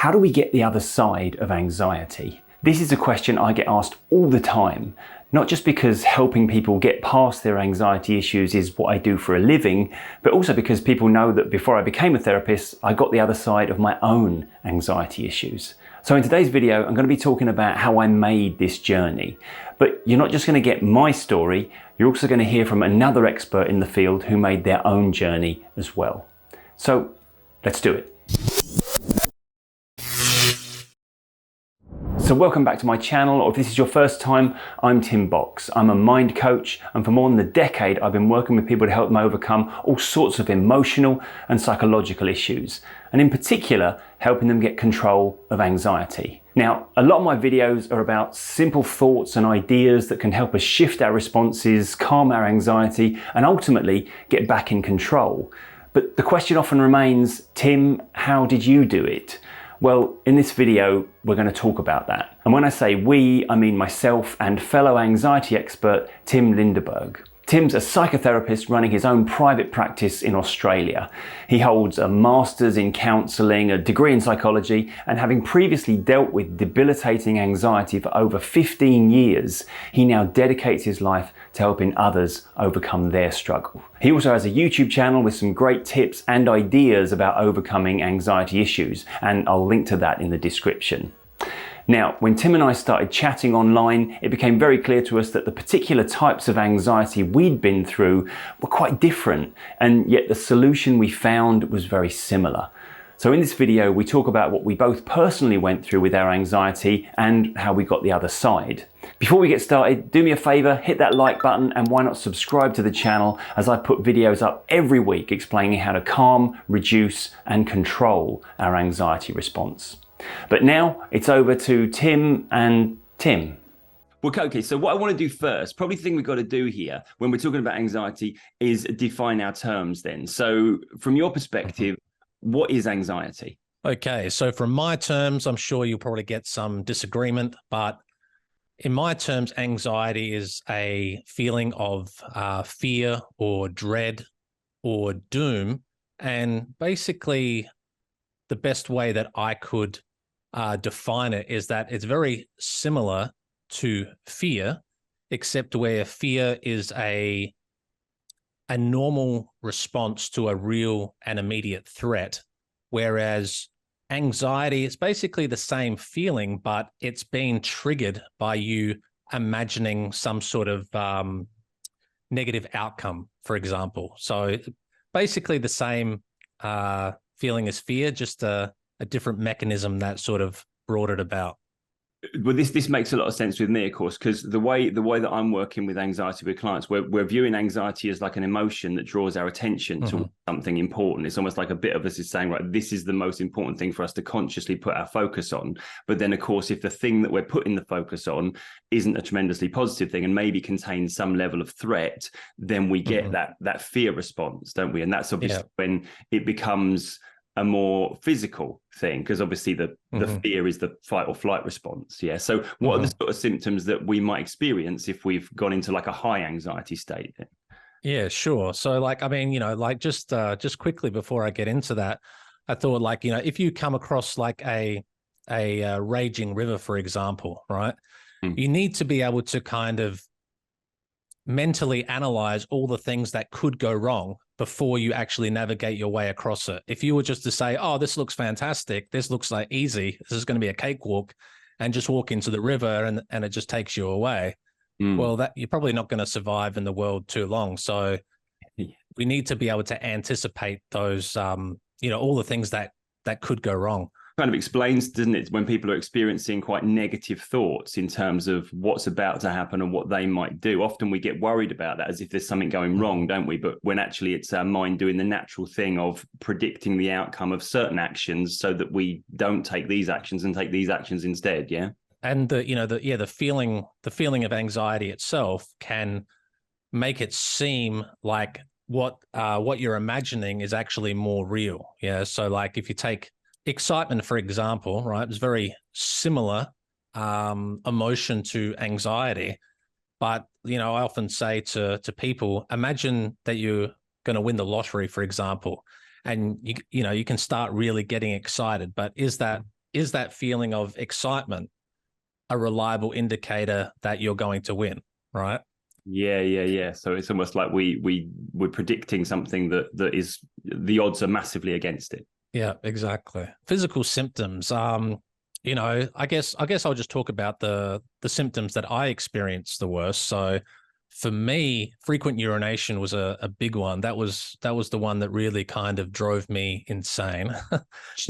How do we get the other side of anxiety? This is a question I get asked all the time, not just because helping people get past their anxiety issues is what I do for a living, but also because people know that before I became a therapist, I got the other side of my own anxiety issues. So in today's video, I'm going to be talking about how I made this journey. But you're not just going to get my story, you're also going to hear from another expert in the field who made their own journey as well. So let's do it. So welcome back to my channel, or if this is your first time, I'm Tim Box. I'm a mind coach, and for more than a decade, I've been working with people to help them overcome all sorts of emotional and psychological issues, and in particular, helping them get control of anxiety. Now, a lot of my videos are about simple thoughts and ideas that can help us shift our responses, calm our anxiety, and ultimately get back in control. But the question often remains, Tim, how did you do it? Well, in this video, we're going to talk about that. And when I say we, I mean myself and fellow anxiety expert, Tim Lindeberg. Tim's a psychotherapist running his own private practice in Australia. He holds a master's in counselling, a degree in psychology, and having previously dealt with debilitating anxiety for over 15 years, he now dedicates his life to helping others overcome their struggle. He also has a YouTube channel with some great tips and ideas about overcoming anxiety issues, and I'll link to that in the description. Now, when Tim and I started chatting online, it became very clear to us that the particular types of anxiety we'd been through were quite different, and yet the solution we found was very similar. So in this video, we talk about what we both personally went through with our anxiety and how we got the other side. Before we get started, do me a favor, hit that like button, and why not subscribe to the channel, as I put videos up every week explaining how to calm, reduce, and control our anxiety response. But now it's over to Tim and Tim. Well, okay, so what I want to do first, probably the thing we've got to do here when we're talking about anxiety is define our terms then. So from your perspective, what is anxiety? Okay, so from my terms, I'm sure you'll probably get some disagreement, but in my terms, anxiety is a feeling of fear or dread or doom. And basically, the best way that I could define it is that it's very similar to fear, except where fear is a normal response to a real and immediate threat, whereas anxiety is basically the same feeling, but it's being triggered by you imagining some sort of negative outcome, for example. So basically the same feeling as fear, just a different mechanism that sort of brought it about. Well, this makes a lot of sense with me, of course, because the way that I'm working with anxiety with clients, we're viewing anxiety as like an emotion that draws our attention to something important. It's almost like a bit of us is saying, right, this is the most important thing for us to consciously put our focus on. But then, of course, if the thing that we're putting the focus on isn't a tremendously positive thing and maybe contains some level of threat, then we get that fear response, don't we? And that's obviously when it becomes a more physical thing, because obviously the fear is the fight or flight response. Yeah. So what are the sort of symptoms that we might experience if we've gone into like a high anxiety state? Yeah, sure. So like, I mean, like just quickly before I get into that, I thought like, if you come across like a raging river, for example, right, you need to be able to kind of mentally analyze all the things that could go wrong before you actually navigate your way across it. If you were just to say, oh, this looks fantastic, this looks like easy, this is going to be a cakewalk, and just walk into the river and it just takes you away, well, that you're probably not going to survive in the world too long. So we need to be able to anticipate those, all the things that could go wrong. Kind of explains, doesn't it, when people are experiencing quite negative thoughts in terms of what's about to happen and what they might do. Often we get worried about that as if there's something going wrong, don't we? But when actually it's our mind doing the natural thing of predicting the outcome of certain actions so that we don't take these actions and take these actions instead. Yeah. And the feeling of anxiety itself can make it seem like what you're imagining is actually more real. Yeah. So like if you take excitement, for example, right, it's very similar emotion to anxiety. But, I often say to people, imagine that you're going to win the lottery, for example, and you can start really getting excited. But is that is that feeling of excitement a reliable indicator that you're going to win, right? Yeah. So it's almost like we're predicting something that is, the odds are massively against it. Yeah, exactly. Physical symptoms. I guess I'll just talk about the symptoms that I experienced the worst. So for me, frequent urination was a big one. That was the one that really kind of drove me insane.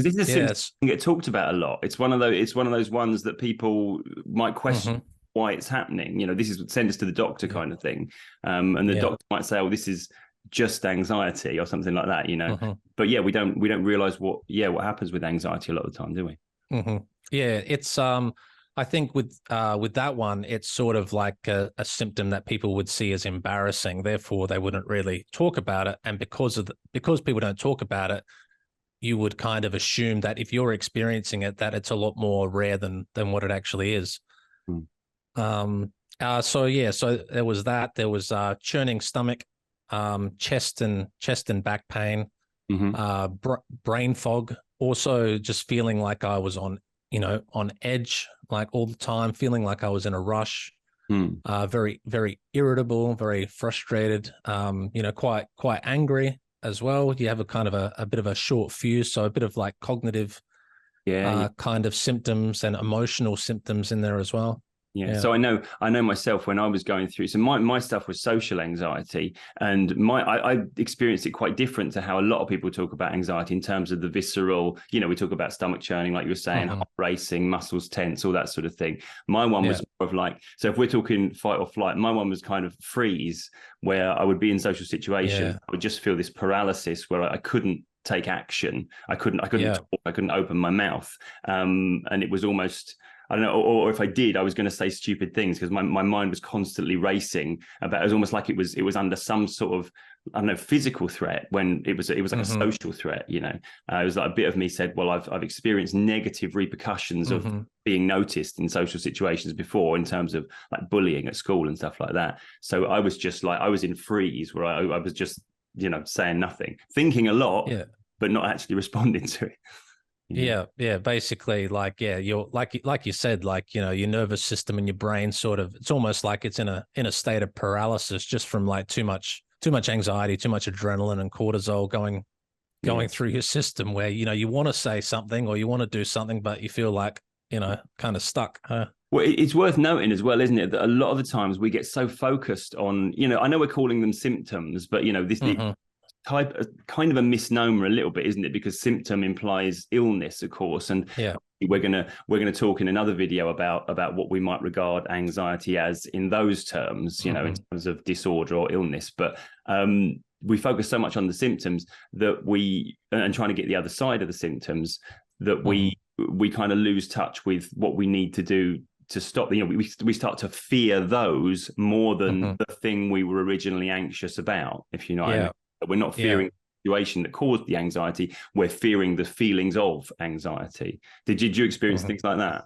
This is a symptom Yes. that get talked about a lot. It's one of those ones that people might question why it's happening. This is send us to the doctor kind of thing. And the doctor might say, oh, this is just anxiety or something like that. But yeah, we don't realize what happens with anxiety a lot of the time, do we? Yeah, it's I think with that one, it's sort of like a symptom that people would see as embarrassing. Therefore, they wouldn't really talk about it. And because people don't talk about it, you would kind of assume that if you're experiencing it, that it's a lot more rare than what it actually is. So there was that. There was churning stomach, chest and back pain, brain fog. Also, just feeling like I was on edge, like all the time, feeling like I was in a rush. Very, very irritable, very frustrated. Quite angry as well. You have a kind of a bit of a short fuse, so a bit of like cognitive kind of symptoms and emotional symptoms in there as well. Yeah. So I know myself when I was going through. So my stuff was social anxiety, and I experienced it quite different to how a lot of people talk about anxiety in terms of the visceral. We talk about stomach churning, like you were saying, heart racing, muscles tense, all that sort of thing. My one was more of like, so if we're talking fight or flight, my one was kind of freeze, where I would be in social situations, I would just feel this paralysis where I couldn't take action. I couldn't talk, I couldn't open my mouth, and it was almost, I don't know, or if I did, I was going to say stupid things because my mind was constantly racing about. It was almost like it was under some sort of, I don't know, physical threat, when it was like a social threat. It was like a bit of me said, well, I've experienced negative repercussions of being noticed in social situations before, in terms of like bullying at school and stuff like that. So I was just like, I was in freeze, where I was just saying nothing, thinking a lot, but not actually responding to it. Yeah, basically, you're like you said, your nervous system and your brain sort of, it's almost like it's in a state of paralysis just from like too much anxiety, too much adrenaline and cortisol going through your system, where you want to say something or you want to do something, but you feel like kind of stuck. Well, it's worth noting as well, isn't it, that a lot of the times we get so focused on, I know we're calling them symptoms, but this kind of a misnomer a little bit, isn't it? Because symptom implies illness, of course, and we're gonna talk in another video about what we might regard anxiety as in those terms, in terms of disorder or illness. But we focus so much on the symptoms that and trying to get the other side of the symptoms, that we kind of lose touch with what we need to do to stop. We start to fear those more than the thing we were originally anxious about, if you know what I mean. We're not fearing the situation that caused the anxiety. We're fearing the feelings of anxiety. Did you experience things like that?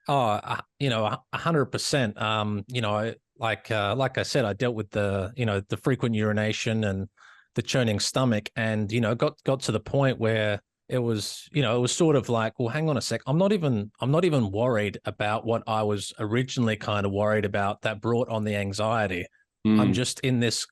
Oh, 100%. Like I said, I dealt with the frequent urination and the churning stomach, and got to the point where it was sort of like, well, hang on a sec. I'm not even worried about what I was originally kind of worried about that brought on the anxiety. I'm just in this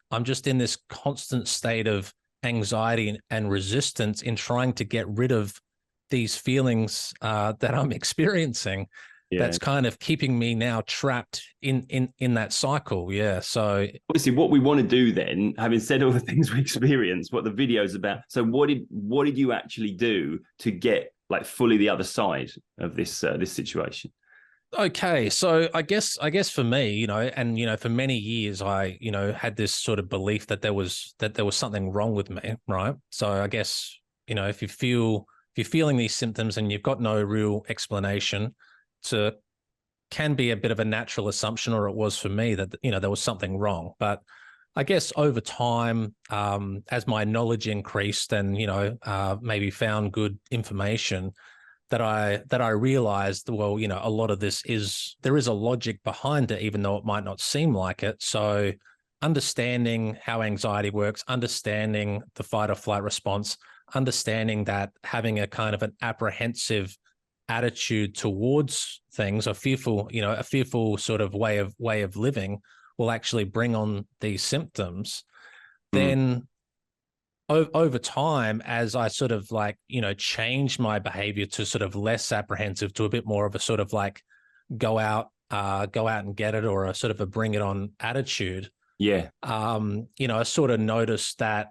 constant state of anxiety and resistance in trying to get rid of these feelings that I'm experiencing. That's kind of keeping me now trapped in that cycle. Yeah. So obviously what we want to do then, having said all the things we experienced, what the video is about. So what did you actually do to get like fully the other side of this situation? Okay, so I guess for me, and for many years, I had this sort of belief that there was something wrong with me, right? So I guess if you're feeling these symptoms and you've got no real explanation, can be a bit of a natural assumption, or it was for me, that there was something wrong. But I guess over time, as my knowledge increased and maybe found good information, that I realized, well, a lot of this there is a logic behind it, even though it might not seem like it. So understanding how anxiety works, understanding the fight or flight response, understanding that having a kind of an apprehensive attitude towards things, a fearful, a fearful sort of way of living will actually bring on these symptoms, then over time, as I sort of like, change my behavior to sort of less apprehensive to a bit more of a sort of like go out and get it, or a sort of a bring it on attitude. Yeah. I sort of noticed that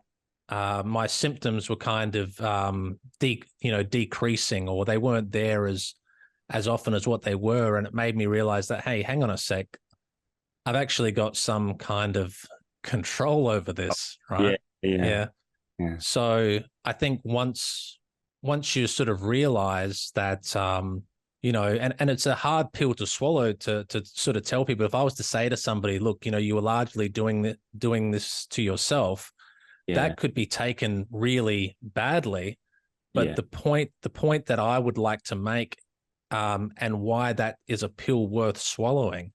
my symptoms were kind of decreasing, or they weren't there as often as what they were. And it made me realize that, hey, hang on a sec, I've actually got some kind of control over this, right? Yeah. So I think once you sort of realize that, and it's a hard pill to swallow to sort of tell people. If I was to say to somebody, look, you were largely doing this to yourself, that could be taken really badly. But the point that I would like to make, and why that is a pill worth swallowing,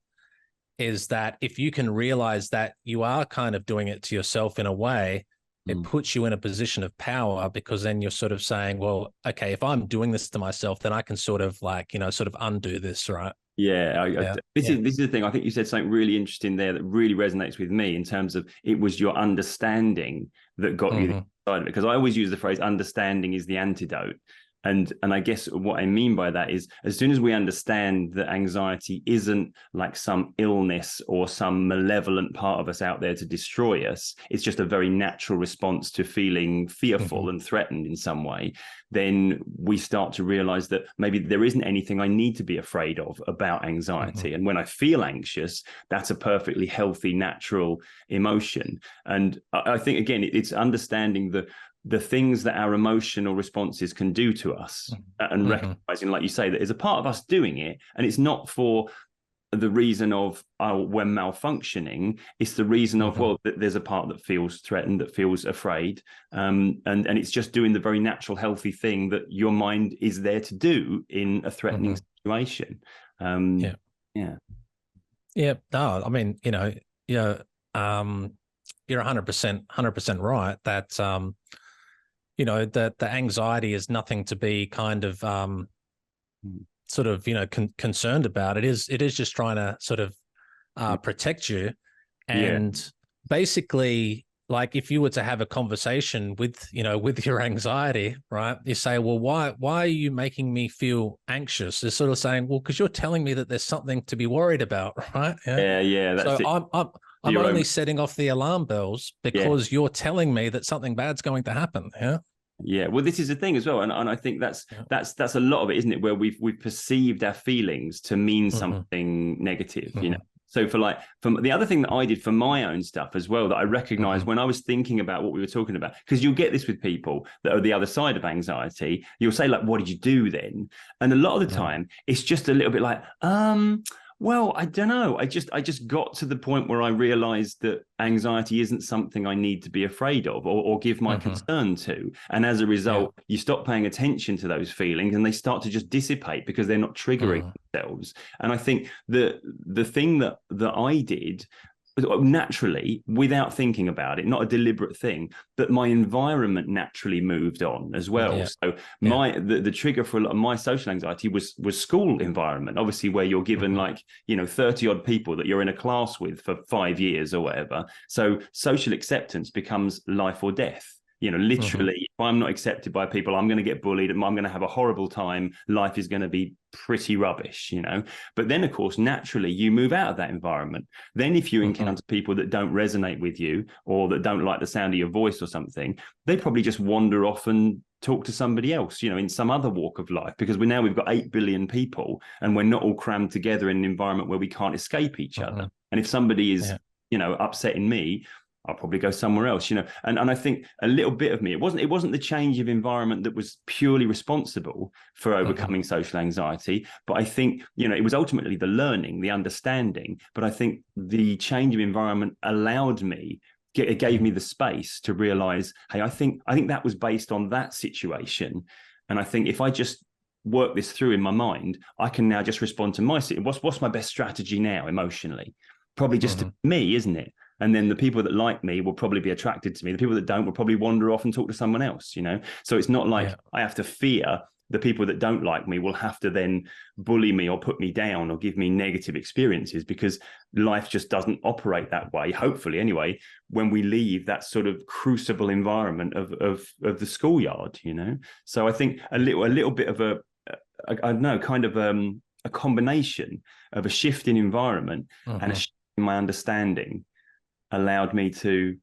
is that if you can realize that you are kind of doing it to yourself in a way, it puts you in a position of power, because then you're sort of saying, well, okay, if I'm doing this to myself, then I can sort of like, sort of undo this, right? This is the thing. I think you said something really interesting there that really resonates with me, in terms of it was your understanding that got you the side of it. Because I always use the phrase understanding is the antidote. And I guess what I mean by that is, as soon as we understand that anxiety isn't like some illness or some malevolent part of us out there to destroy us, it's just a very natural response to feeling fearful and threatened in some way, then we start to realize that maybe there isn't anything I need to be afraid of about anxiety. And when I feel anxious, that's a perfectly healthy, natural emotion. And I think, again, it's understanding the things that our emotional responses can do to us, and recognizing, like you say, that there's a part of us doing it, and it's not for the reason of, oh, we're malfunctioning. It's the reason of, well, there's a part that feels threatened, that feels afraid, and it's just doing the very natural, healthy thing that your mind is there to do in a threatening situation. No, I mean, you're 100% right that that the anxiety is nothing to be kind of sort of concerned about. It is just trying to sort of protect you. And basically, like, if you were to have a conversation with your anxiety, right, you say, well, why are you making me feel anxious? They're sort of saying, well, because you're telling me that there's something to be worried about, right? That's so it. I'm only setting off the alarm bells because you're telling me that something bad's going to happen. Well, this is the thing as well, and I think that's a lot of it, isn't it? Where we've perceived our feelings to mean something negative, So for the other thing that I did for my own stuff as well, that I recognized when I was thinking about what we were talking about, because you'll get this with people that are the other side of anxiety. You'll say, like, what did you do then? And a lot of the time it's just a little bit like, well, I don't know. I just got to the point where I realized that anxiety isn't something I need to be afraid of or give my concern to. And as a result, you stop paying attention to those feelings, and they start to just dissipate because they're not triggering themselves. And I think the thing that I did naturally, without thinking about it, not a deliberate thing, but my environment naturally moved on as well. So the trigger for a lot of my social anxiety was school environment, obviously, where you're given 30 odd people that you're in a class with for 5 years or whatever. So social acceptance becomes life or death. Literally, if I'm not accepted by people, I'm going to get bullied, and I'm going to have a horrible time. Life is going to be pretty rubbish, But then, of course, naturally, you move out of that environment. Then if you encounter people that don't resonate with you, or that don't like the sound of your voice or something, they probably just wander off and talk to somebody else, in some other walk of life, because we've got 8 billion people, and we're not all crammed together in an environment where we can't escape each other. And if somebody is, upsetting me, I'll probably go somewhere else, and I think a little bit of me, it wasn't the change of environment that was purely responsible for overcoming social anxiety, but I think, it was ultimately the learning, the understanding. But I think the change of environment allowed me, it gave me the space to realize, hey, I think that was based on that situation. And I think if I just work this through in my mind, I can now just respond to my situation. What's my best strategy now emotionally? Probably just to me, isn't it? And then the people that like me will probably be attracted to me. The people that don't will probably wander off and talk to someone else, So it's not like I have to fear the people that don't like me will have to then bully me or put me down or give me negative experiences, because life just doesn't operate that way, hopefully anyway, when we leave that sort of crucible environment of the schoolyard, you know. So I think a little bit of I don't know, kind of a combination of a shift in environment and a shift in my understanding allowed me to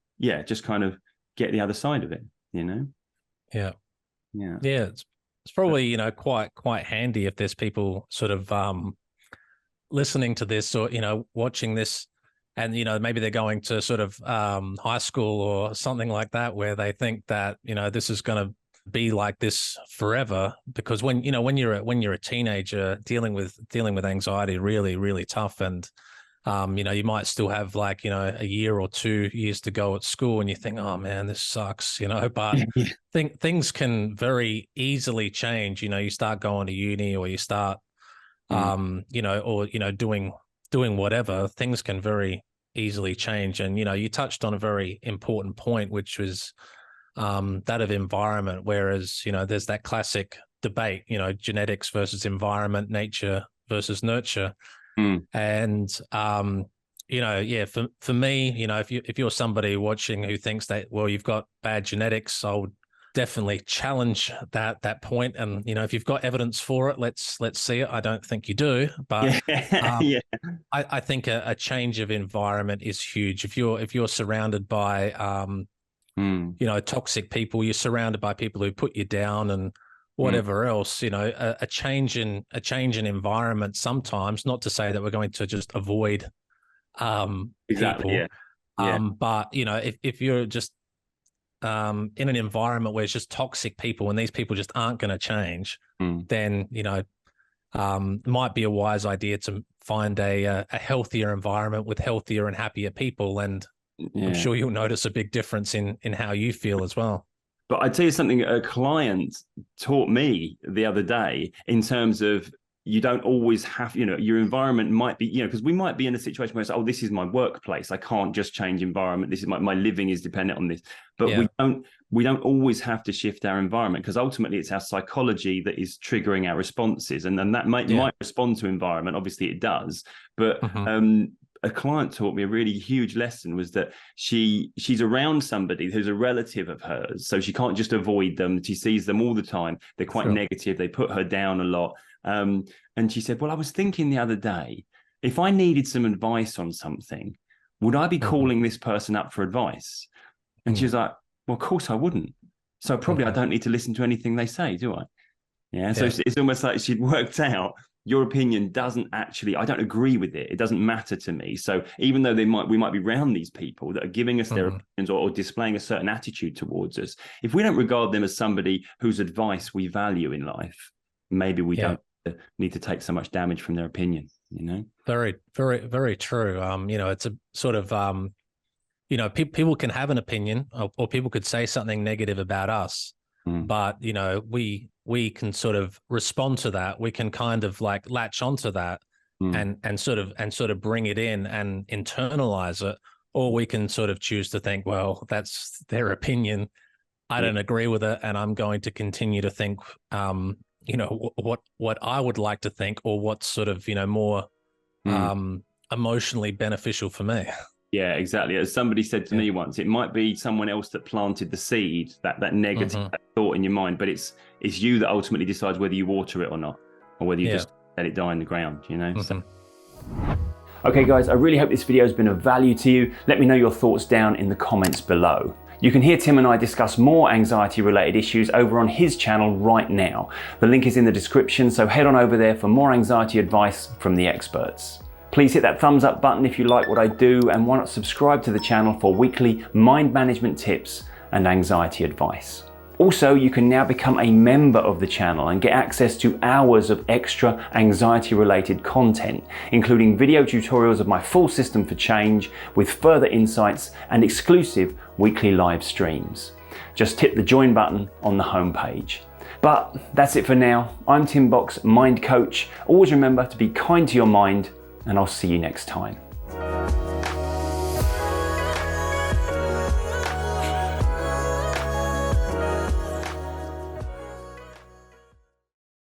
just kind of get the other side of it, you know. Yeah. It's probably, you know, quite handy if there's people sort of listening to this, or, you know, watching this, and, you know, maybe they're going to sort of high school or something like that, where they think that, you know, this is going to be like this forever. Because when you're a teenager, dealing with anxiety, really tough. And you know, you might still have, like, you know, a year or 2 years to go at school, and you think, oh man, this sucks, you know. But things can very easily change. You know, you start going to uni, or you start you know, or, you know, doing whatever, things can very easily change. And, you know, you touched on a very important point, which was that of environment. Whereas, you know, there's that classic debate, you know, genetics versus environment, nature versus nurture. And you know, for me, you know, if you're somebody watching who thinks that, well, you've got bad genetics, I would definitely challenge that point. And, you know, if you've got evidence for it, let's see it. I don't think you do, but I think a change of environment is huge. If you're surrounded by you know, toxic people, you're surrounded by people who put you down and whatever else, you know, a change in environment sometimes, not to say that we're going to just avoid people. But, you know, if you're just in an environment where it's just toxic people and these people just aren't going to change, then, you know, it might be a wise idea to find a healthier environment with healthier and happier people. And I'm sure you'll notice a big difference in how you feel as well. But I tell you something, a client taught me the other day, in terms of, you don't always have, you know, your environment might be, you know, because we might be in a situation where it's, oh, this is my workplace, I can't just change environment, this is my living is dependent on this. But we don't always have to shift our environment, because ultimately it's our psychology that is triggering our responses, and then that might respond to environment. Obviously it does, but a client taught me a really huge lesson, was that she's around somebody who's a relative of hers, so she can't just avoid them. She sees them all the time. They're quite negative. They put her down a lot. And she said, well, I was thinking the other day, if I needed some advice on something, would I be calling this person up for advice? And she was like, well, of course I wouldn't. So probably I don't need to listen to anything they say, do I? So it's almost like she'd worked out, your opinion doesn't actually, I don't agree with it. It doesn't matter to me. So even though we might be around these people that are giving us their opinions or displaying a certain attitude towards us, if we don't regard them as somebody whose advice we value in life, maybe we don't need to take so much damage from their opinion, you know? Very, very, very true. You know, it's a sort of, you know, people can have an opinion, or people could say something negative about us, but, you know, we can sort of respond to that. We can kind of like latch onto that and sort of bring it in and internalize it, or we can sort of choose to think, well, that's their opinion, I don't agree with it, and I'm going to continue to think, you know, what I would like to think, or what's sort of, you know, more emotionally beneficial for me. Yeah, exactly. As somebody said to me once, it might be someone else that planted the seed, that negative thought in your mind, but it's you that ultimately decides whether you water it or not, or whether you just let it die in the ground, you know? So. Okay, guys, I really hope this video has been of value to you. Let me know your thoughts down in the comments below. You can hear Tim and I discuss more anxiety-related issues over on his channel right now. The link is in the description, so head on over there for more anxiety advice from the experts. Please hit that thumbs up button if you like what I do, and why not subscribe to the channel for weekly mind management tips and anxiety advice. Also, you can now become a member of the channel and get access to hours of extra anxiety-related content, including video tutorials of my full system for change, with further insights and exclusive weekly live streams. Just hit the join button on the homepage. But that's it for now. I'm Tim Box, Mind Coach. Always remember to be kind to your mind, and I'll see you next time.